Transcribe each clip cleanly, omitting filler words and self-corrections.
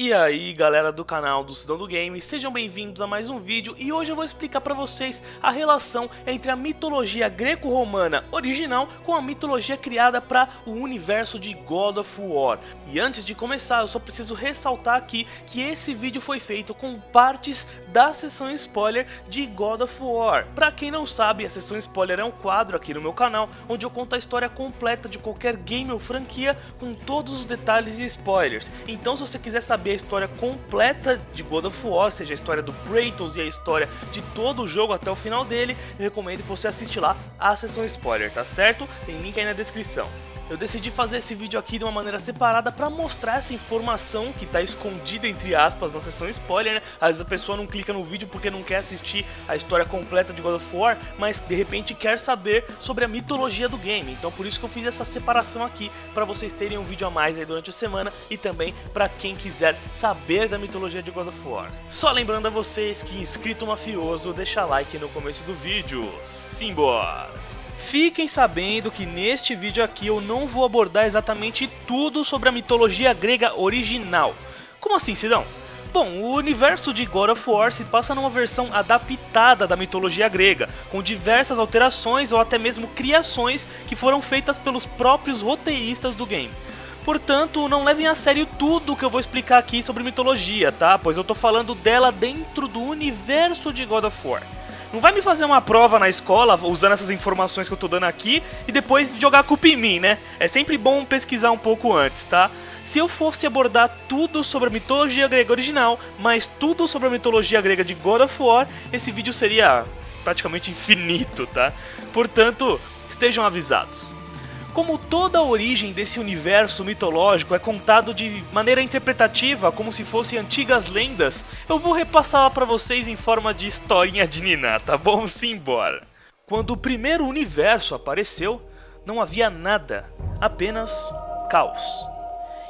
E aí galera do canal do Cidadão do Game, sejam bem-vindos a mais um vídeo e hoje eu vou explicar pra vocês a relação entre a mitologia greco-romana original com a mitologia criada para o universo de God of War. E antes de começar eu só preciso ressaltar aqui que esse vídeo foi feito com partes da sessão spoiler de God of War. Pra quem não sabe, a sessão spoiler é um quadro aqui no meu canal onde eu conto a história completa de qualquer game ou franquia com todos os detalhes e spoilers. Então se você quiser saber a história completa de God of War, seja a história do Kratos e a história de todo o jogo até o final dele, eu recomendo que você assista lá a sessão spoiler, tá certo? Tem link aí na descrição. Eu decidi fazer esse vídeo aqui de uma maneira separada para mostrar essa informação que está escondida entre aspas na sessão spoiler, né? Às vezes a pessoa não clica no vídeo porque não quer assistir a história completa de God of War, mas de repente quer saber sobre a mitologia do game. Então por isso que eu fiz essa separação aqui, para vocês terem um vídeo a mais aí durante a semana e também para quem quiser saber da mitologia de God of War. Só lembrando a vocês que inscrito mafioso, deixa like no começo do vídeo. Simbora! Fiquem sabendo que neste vídeo aqui eu não vou abordar exatamente tudo sobre a mitologia grega original. Como assim, Sidão? Bom, o universo de God of War se passa numa versão adaptada da mitologia grega, com diversas alterações ou até mesmo criações que foram feitas pelos próprios roteiristas do game. Portanto, não levem a sério tudo que eu vou explicar aqui sobre mitologia, tá? Pois eu tô falando dela dentro do universo de God of War. Não vai me fazer uma prova na escola usando essas informações que eu tô dando aqui e depois jogar a culpa em mim, né? É sempre bom pesquisar um pouco antes, tá? Se eu fosse abordar tudo sobre a mitologia grega original, mas tudo sobre a mitologia grega de God of War, esse vídeo seria praticamente infinito, tá? Portanto, estejam avisados. Como toda a origem desse universo mitológico é contado de maneira interpretativa, como se fossem antigas lendas, eu vou repassá-la para vocês em forma de historinha de Niná, tá bom? Simbora! Quando o primeiro universo apareceu, não havia nada, apenas caos.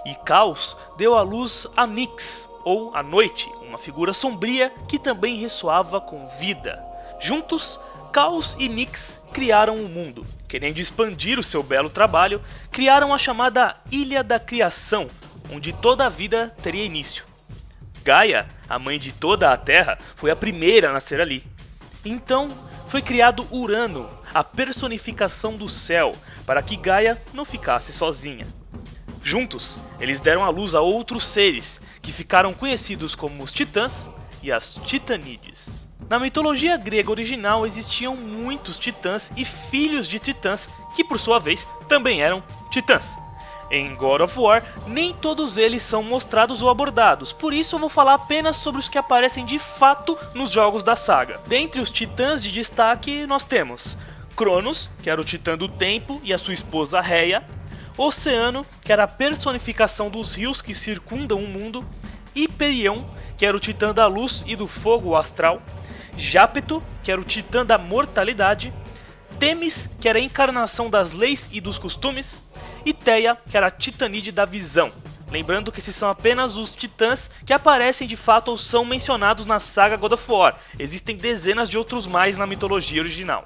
E caos deu à luz a Nyx, ou a Noite, uma figura sombria que também ressoava com vida. Juntos, Caos e Nyx criaram o mundo. Querendo expandir o seu belo trabalho, criaram a chamada Ilha da Criação, onde toda a vida teria início. Gaia, a mãe de toda a Terra, foi a primeira a nascer ali. Então, foi criado Urano, a personificação do céu, para que Gaia não ficasse sozinha. Juntos, eles deram à luz a outros seres, que ficaram conhecidos como os Titãs e as Titanídees. Na mitologia grega original existiam muitos titãs e filhos de titãs que por sua vez também eram titãs. Em God of War, nem todos eles são mostrados ou abordados, por isso eu vou falar apenas sobre os que aparecem de fato nos jogos da saga. Dentre os titãs de destaque nós temos Cronos, que era o titã do tempo, e a sua esposa Rhea, Oceano, que era a personificação dos rios que circundam o mundo, Hiperion, que era o titã da luz e do fogo astral, Jápeto, que era o titã da mortalidade, Temis, que era a encarnação das leis e dos costumes, e Theia, que era a titaníde da visão. Lembrando que esses são apenas os titãs que aparecem de fato ou são mencionados na saga God of War. Existem dezenas de outros mais na mitologia original.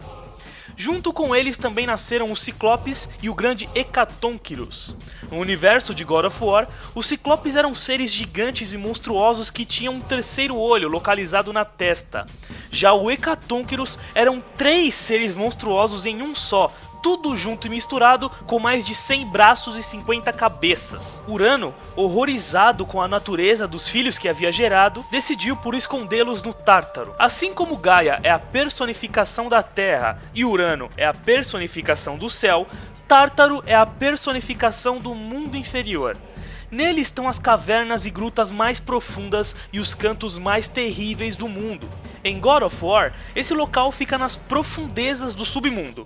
Junto com eles também nasceram os Ciclopes e o grande Hecatonquirus. No universo de God of War, os Ciclopes eram seres gigantes e monstruosos que tinham um terceiro olho localizado na testa. Já o Hecatonquirus eram 3 seres monstruosos em um só, tudo junto e misturado, com mais de 100 braços e 50 cabeças. Urano, horrorizado com a natureza dos filhos que havia gerado, decidiu por escondê-los no Tártaro. Assim como Gaia é a personificação da Terra e Urano é a personificação do céu, Tártaro é a personificação do mundo inferior. Nele estão as cavernas e grutas mais profundas e os cantos mais terríveis do mundo. Em God of War, esse local fica nas profundezas do submundo.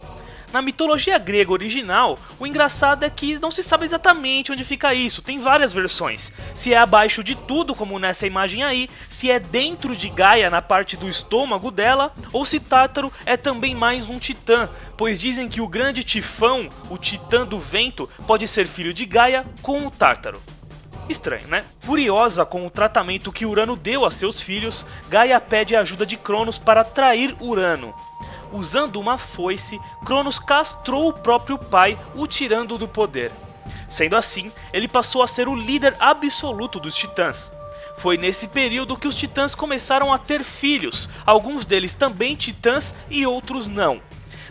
Na mitologia grega original, o engraçado é que não se sabe exatamente onde fica isso, tem várias versões. Se é abaixo de tudo, como nessa imagem aí, se é dentro de Gaia na parte do estômago dela, ou se Tártaro é também mais um titã, pois dizem que o grande Tifão, o titã do vento, pode ser filho de Gaia com o Tártaro. Estranho, né? Furiosa com o tratamento que Urano deu a seus filhos, Gaia pede a ajuda de Cronos para trair Urano. Usando uma foice, Cronos castrou o próprio pai, o tirando do poder. Sendo assim, ele passou a ser o líder absoluto dos titãs. Foi nesse período que os titãs começaram a ter filhos, alguns deles também titãs e outros não.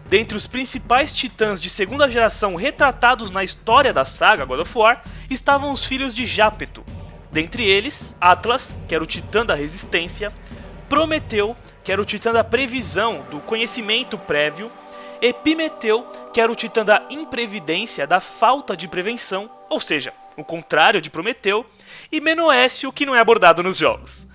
Dentre os principais titãs de segunda geração retratados na história da saga God of War, estavam os filhos de Jápeto. Dentre eles, Atlas, que era o titã da resistência, Prometeu, que era o titã da previsão, do conhecimento prévio, Epimeteu, que era o titã da imprevidência, da falta de prevenção, ou seja, o contrário de Prometeu, e Menoécio, que não é abordado nos jogos.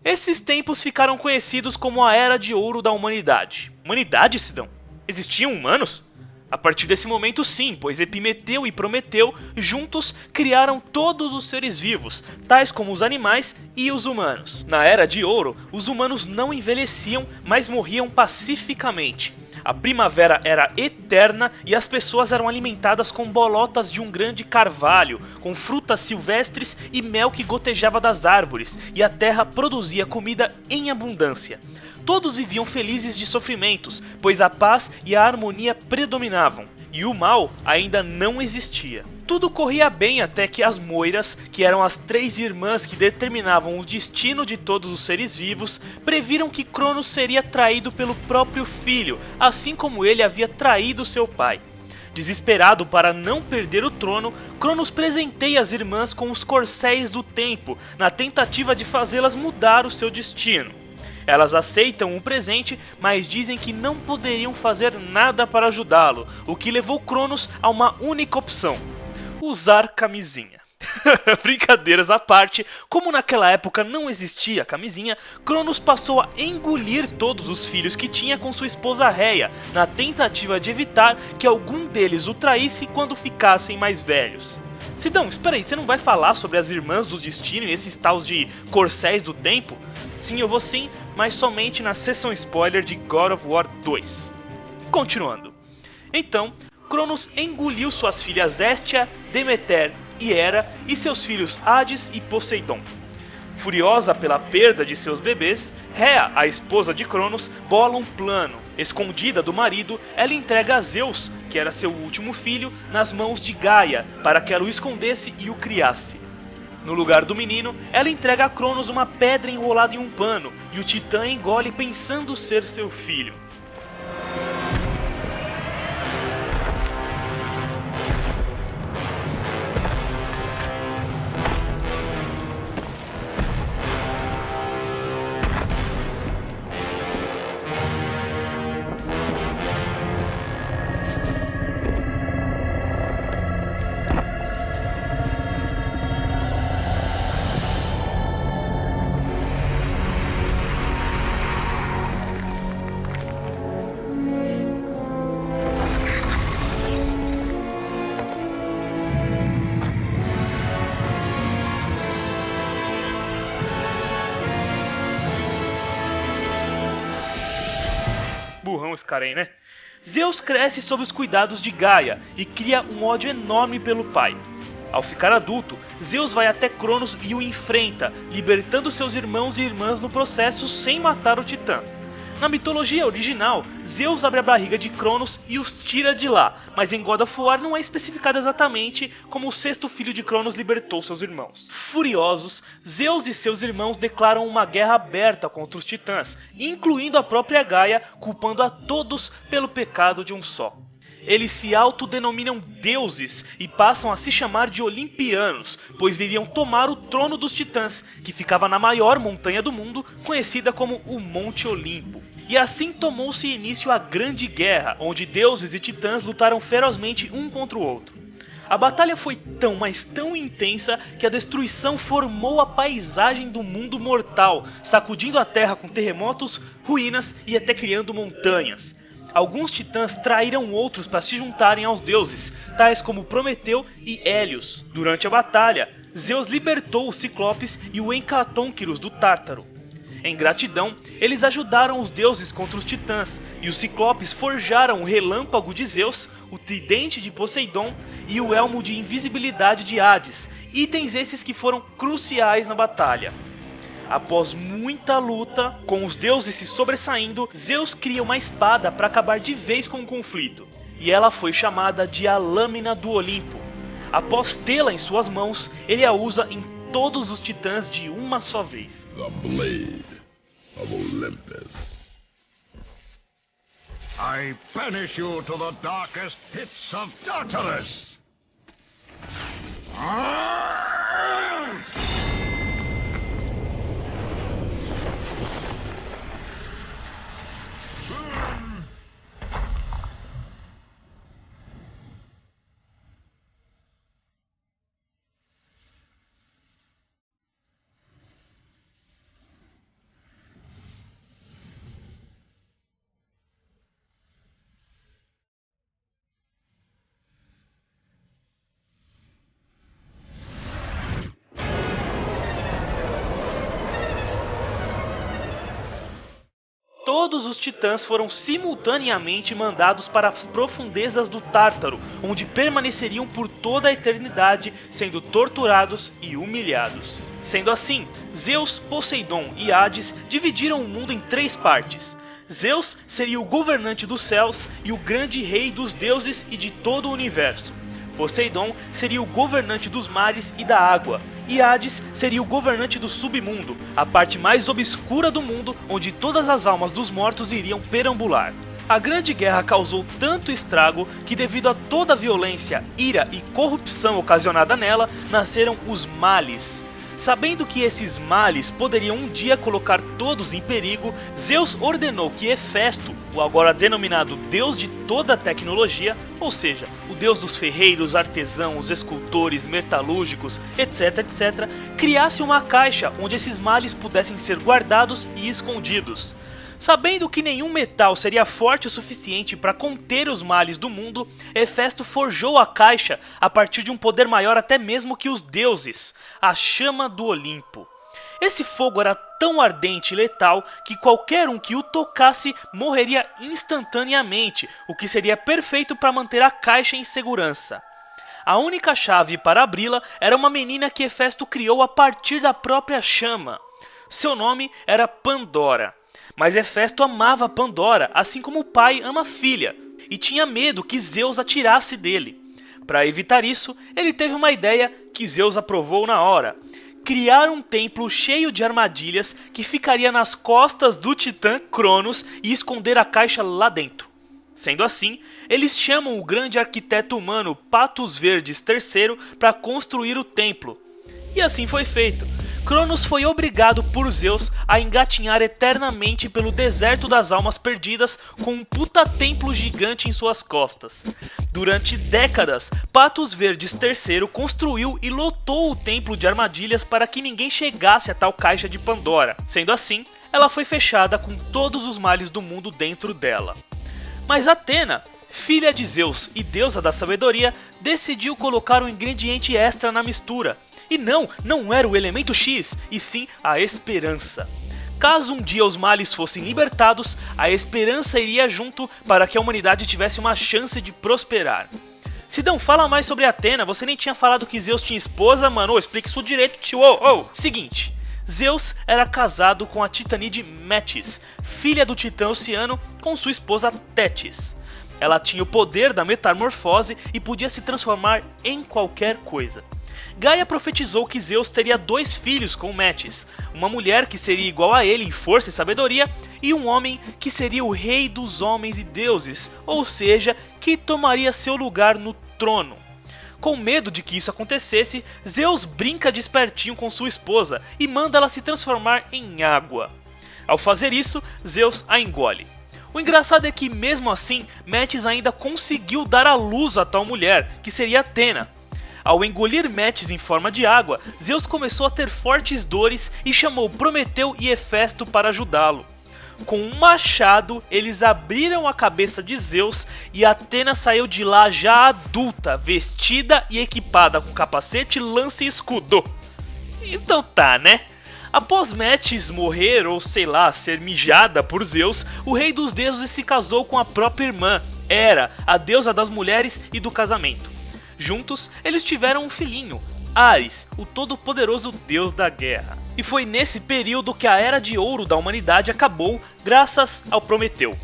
Esses tempos ficaram conhecidos como a Era de Ouro da Humanidade. Humanidade, Sidão? Existiam humanos? A partir desse momento sim, pois Epimeteu e Prometeu juntos criaram todos os seres vivos, tais como os animais e os humanos. Na Era de Ouro, os humanos não envelheciam, mas morriam pacificamente. A primavera era eterna e as pessoas eram alimentadas com bolotas de um grande carvalho, com frutas silvestres e mel que gotejava das árvores, e a terra produzia comida em abundância. Todos viviam felizes de sofrimentos, pois a paz e a harmonia predominavam, e o mal ainda não existia. Tudo corria bem até que as Moiras, que eram as 3 irmãs que determinavam o destino de todos os seres vivos, previram que Cronos seria traído pelo próprio filho, assim como ele havia traído seu pai. Desesperado para não perder o trono, Cronos presenteia as irmãs com os corcéis do tempo, na tentativa de fazê-las mudar o seu destino. Elas aceitam o presente, mas dizem que não poderiam fazer nada para ajudá-lo, o que levou Cronos a uma única opção: usar camisinha. Brincadeiras à parte, como naquela época não existia camisinha, Cronos passou a engolir todos os filhos que tinha com sua esposa Réia, na tentativa de evitar que algum deles o traísse quando ficassem mais velhos. Sidão, espera aí, você não vai falar sobre as irmãs do destino e esses tals de corcéis do tempo? Sim, eu vou sim, mas somente na sessão spoiler de God of War 2. Continuando. Então, Cronos engoliu suas filhas Hestia, Demeter e Hera e seus filhos Hades e Poseidon. Furiosa pela perda de seus bebês, Rhea, a esposa de Cronos, bola um plano. Escondida do marido, ela entrega a Zeus, que era seu último filho, nas mãos de Gaia, para que ela o escondesse e o criasse. No lugar do menino, ela entrega a Cronos uma pedra enrolada em um pano, e o titã engole pensando ser seu filho. Burrão esse cara aí, né? Zeus cresce sob os cuidados de Gaia e cria um ódio enorme pelo pai. Ao ficar adulto, Zeus vai até Cronos e o enfrenta, libertando seus irmãos e irmãs no processo sem matar o titã. Na mitologia original, Zeus abre a barriga de Cronos e os tira de lá, mas em God of War não é especificado exatamente como o 6º filho de Cronos libertou seus irmãos. Furiosos, Zeus e seus irmãos declaram uma guerra aberta contra os titãs, incluindo a própria Gaia, culpando a todos pelo pecado de um só. Eles se autodenominam deuses e passam a se chamar de Olimpianos, pois iriam tomar o trono dos titãs, que ficava na maior montanha do mundo, conhecida como o Monte Olimpo. E assim tomou-se início a Grande Guerra, onde deuses e titãs lutaram ferozmente um contra o outro. A batalha foi tão, mas tão intensa que a destruição formou a paisagem do mundo mortal, sacudindo a terra com terremotos, ruínas e até criando montanhas. Alguns titãs traíram outros para se juntarem aos deuses, tais como Prometeu e Hélios. Durante a batalha, Zeus libertou os Ciclopes e o Hecatonqueros do Tártaro. Em gratidão, eles ajudaram os deuses contra os titãs, e os Ciclopes forjaram o relâmpago de Zeus, o tridente de Poseidon e o elmo de invisibilidade de Hades, itens esses que foram cruciais na batalha. Após muita luta, com os deuses se sobressaindo, Zeus cria uma espada para acabar de vez com o conflito, e ela foi chamada de a Lâmina do Olimpo. Após tê-la em suas mãos, ele a usa em todos os titãs de uma só vez. The Blade of Olympus. I banish you to the darkest pits of Tartarus. Todos os titãs foram simultaneamente mandados para as profundezas do Tártaro, onde permaneceriam por toda a eternidade, sendo torturados e humilhados. Sendo assim, Zeus, Poseidon e Hades dividiram o mundo em 3 partes. Zeus seria o governante dos céus e o grande rei dos deuses e de todo o universo. Poseidon seria o governante dos mares e da água, e Hades seria o governante do submundo, a parte mais obscura do mundo, onde todas as almas dos mortos iriam perambular. A Grande Guerra causou tanto estrago que, devido a toda a violência, ira e corrupção ocasionada nela, nasceram os males. Sabendo que esses males poderiam um dia colocar todos em perigo, Zeus ordenou que Hefesto, o agora denominado deus de toda a tecnologia, ou seja, o deus dos ferreiros, artesãos, escultores, metalúrgicos, etc, criasse uma caixa onde esses males pudessem ser guardados e escondidos. Sabendo que nenhum metal seria forte o suficiente para conter os males do mundo, Hefesto forjou a caixa a partir de um poder maior até mesmo que os deuses, a chama do Olimpo. Esse fogo era tão ardente e letal que qualquer um que o tocasse morreria instantaneamente, o que seria perfeito para manter a caixa em segurança. A única chave para abri-la era uma menina que Hefesto criou a partir da própria chama. Seu nome era Pandora. Mas Hefesto amava Pandora, assim como o pai ama a filha, e tinha medo que Zeus a tirasse dele. Para evitar isso, ele teve uma ideia que Zeus aprovou na hora: criar um templo cheio de armadilhas que ficaria nas costas do titã Cronos e esconder a caixa lá dentro. Sendo assim, eles chamam o grande arquiteto humano Patos Verdes III para construir o templo. E assim foi feito. Cronos foi obrigado por Zeus a engatinhar eternamente pelo deserto das almas perdidas com um puta templo gigante em suas costas. Durante décadas, Patos Verdes III construiu e lotou o templo de armadilhas para que ninguém chegasse a tal caixa de Pandora. Sendo assim, ela foi fechada com todos os males do mundo dentro dela. Mas Atena, filha de Zeus e deusa da sabedoria, decidiu colocar um ingrediente extra na mistura. E não era o elemento X, e sim a esperança. Caso um dia os males fossem libertados, a esperança iria junto para que a humanidade tivesse uma chance de prosperar. Sidão, fala mais sobre Atena, você nem tinha falado que Zeus tinha esposa, mano, explica isso direito, tio. Seguinte, Zeus era casado com a titanide Metis, filha do titã Oceano, com sua esposa Tétis. Ela tinha o poder da metamorfose e podia se transformar em qualquer coisa. Gaia profetizou que Zeus teria 2 filhos com Metis, uma mulher que seria igual a ele em força e sabedoria, e um homem que seria o rei dos homens e deuses, ou seja, que tomaria seu lugar no trono. Com medo de que isso acontecesse, Zeus brinca de espertinho com sua esposa e manda ela se transformar em água. Ao fazer isso, Zeus a engole. O engraçado é que, mesmo assim, Metis ainda conseguiu dar à luz a tal mulher, que seria Atena. Ao engolir Metis em forma de água, Zeus começou a ter fortes dores e chamou Prometeu e Hefesto para ajudá-lo. Com um machado, eles abriram a cabeça de Zeus e Atena saiu de lá já adulta, vestida e equipada com capacete, lança e escudo. Então tá, né? Após Metis morrer, ou sei lá, ser mijada por Zeus, o rei dos deuses se casou com a própria irmã, Hera, a deusa das mulheres e do casamento. Juntos, eles tiveram um filhinho, Ares, o todo-poderoso deus da guerra. E foi nesse período que a Era de Ouro da humanidade acabou, graças ao Prometeu.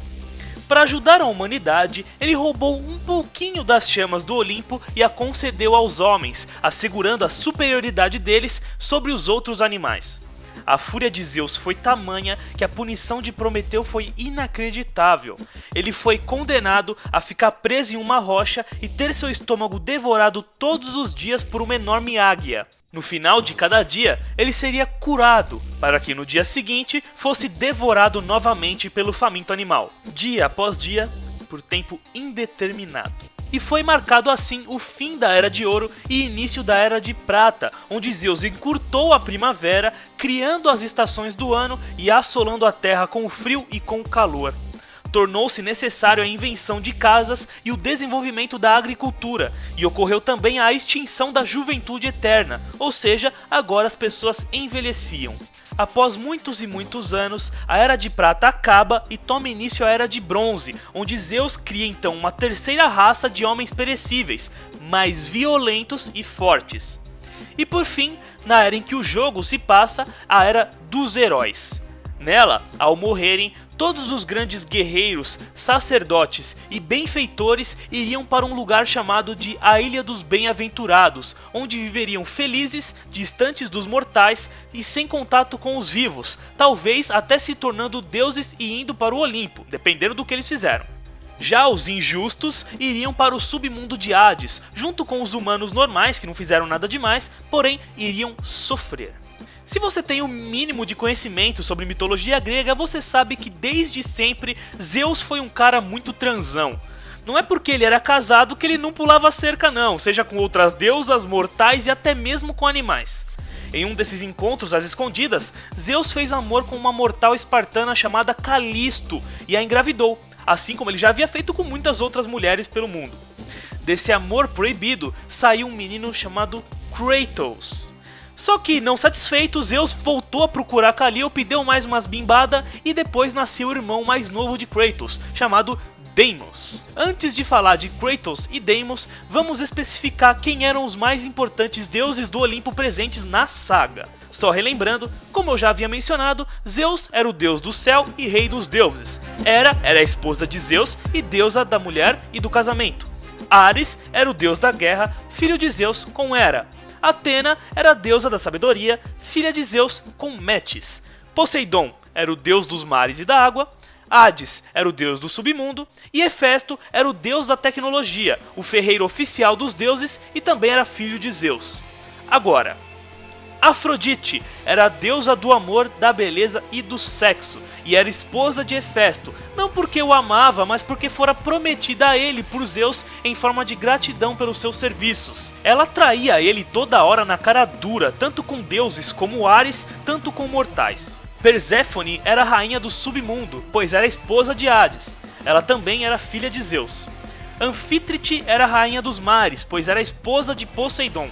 Para ajudar a humanidade, ele roubou um pouquinho das chamas do Olimpo e a concedeu aos homens, assegurando a superioridade deles sobre os outros animais. A fúria de Zeus foi tamanha que a punição de Prometeu foi inacreditável. Ele foi condenado a ficar preso em uma rocha e ter seu estômago devorado todos os dias por uma enorme águia. No final de cada dia, ele seria curado, para que no dia seguinte fosse devorado novamente pelo faminto animal, dia após dia, por tempo indeterminado. E foi marcado assim o fim da Era de Ouro e início da Era de Prata, onde Zeus encurtou a primavera, criando as estações do ano e assolando a terra com o frio e com o calor. Tornou-se necessário a invenção de casas e o desenvolvimento da agricultura, e ocorreu também a extinção da juventude eterna, ou seja, agora as pessoas envelheciam. Após muitos e muitos anos, a Era de Prata acaba e toma início a Era de Bronze, onde Zeus cria então uma terceira raça de homens perecíveis, mais violentos e fortes. E por fim, na era em que o jogo se passa, a Era dos Heróis. Nela, ao morrerem, todos os grandes guerreiros, sacerdotes e benfeitores iriam para um lugar chamado de a Ilha dos Bem-Aventurados, onde viveriam felizes, distantes dos mortais e sem contato com os vivos, talvez até se tornando deuses e indo para o Olimpo, dependendo do que eles fizeram. Já os injustos iriam para o submundo de Hades, junto com os humanos normais que não fizeram nada demais, porém iriam sofrer. Se você tem o mínimo de conhecimento sobre mitologia grega, você sabe que desde sempre Zeus foi um cara muito transão. Não é porque ele era casado que ele não pulava cerca não, seja com outras deusas, mortais e até mesmo com animais. Em um desses encontros às escondidas, Zeus fez amor com uma mortal espartana chamada Calisto e a engravidou, assim como ele já havia feito com muitas outras mulheres pelo mundo. Desse amor proibido saiu um menino chamado Kratos. Só que, não satisfeito, Zeus voltou a procurar Calliope, deu mais umas bimbadas e depois nasceu o irmão mais novo de Kratos, chamado Deimos. Antes de falar de Kratos e Deimos, vamos especificar quem eram os mais importantes deuses do Olimpo presentes na saga. Só relembrando, como eu já havia mencionado, Zeus era o deus do céu e rei dos deuses. Hera era a esposa de Zeus e deusa da mulher e do casamento. Ares era o deus da guerra, filho de Zeus com Hera. Atena era a deusa da sabedoria, filha de Zeus com Metis. Poseidon era o deus dos mares e da água. Hades era o deus do submundo. E Hefesto era o deus da tecnologia, o ferreiro oficial dos deuses e também era filho de Zeus. Agora, Afrodite era a deusa do amor, da beleza e do sexo, e era esposa de Hefesto, não porque o amava, mas porque fora prometida a ele por Zeus em forma de gratidão pelos seus serviços. Ela traía ele toda hora na cara dura, tanto com deuses como Ares, tanto com mortais. Perséfone era a rainha do submundo, pois era esposa de Hades. Ela também era filha de Zeus. Anfítrite era a rainha dos mares, pois era esposa de Poseidon.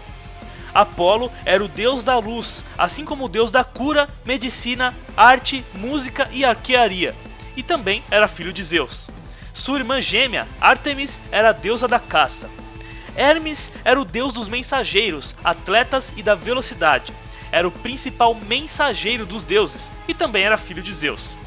Apolo era o deus da luz, assim como o deus da cura, medicina, arte, música e arquearia, e também era filho de Zeus. Sua irmã gêmea, Ártemis, era a deusa da caça. Hermes era o deus dos mensageiros, atletas e da velocidade. Era o principal mensageiro dos deuses, e também era filho de Zeus.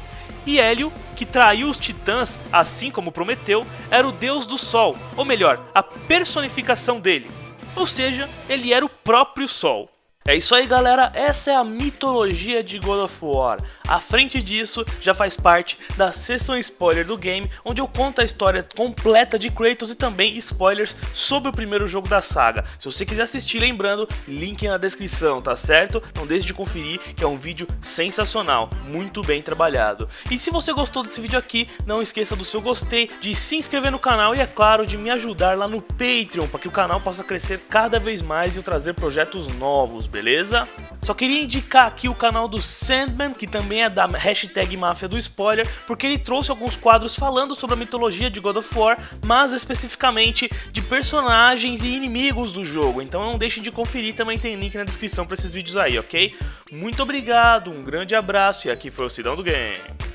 E Hélio, que traiu os titãs, assim como Prometeu, era o deus do sol, ou melhor, a personificação dele. Ou seja, ele era o próprio Sol. É isso aí, galera, essa é a mitologia de God of War. À frente disso, já faz parte da seção spoiler do game, onde eu conto a história completa de Kratos e também spoilers sobre o primeiro jogo da saga. Se você quiser assistir, lembrando, link na descrição, tá certo? Não deixe de conferir, que é um vídeo sensacional, muito bem trabalhado. E se você gostou desse vídeo aqui, não esqueça do seu gostei, de se inscrever no canal e, é claro, de me ajudar lá no Patreon, para que o canal possa crescer cada vez mais e eu trazer projetos novos, beleza? Só queria indicar aqui o canal do Sandman, que também é da hashtag Máfia do Spoiler, porque ele trouxe alguns quadros falando sobre a mitologia de God of War, mas especificamente de personagens e inimigos do jogo, então não deixem de conferir, também tem link na descrição para esses vídeos aí, ok? Muito obrigado, um grande abraço e aqui foi o Sidão do Game.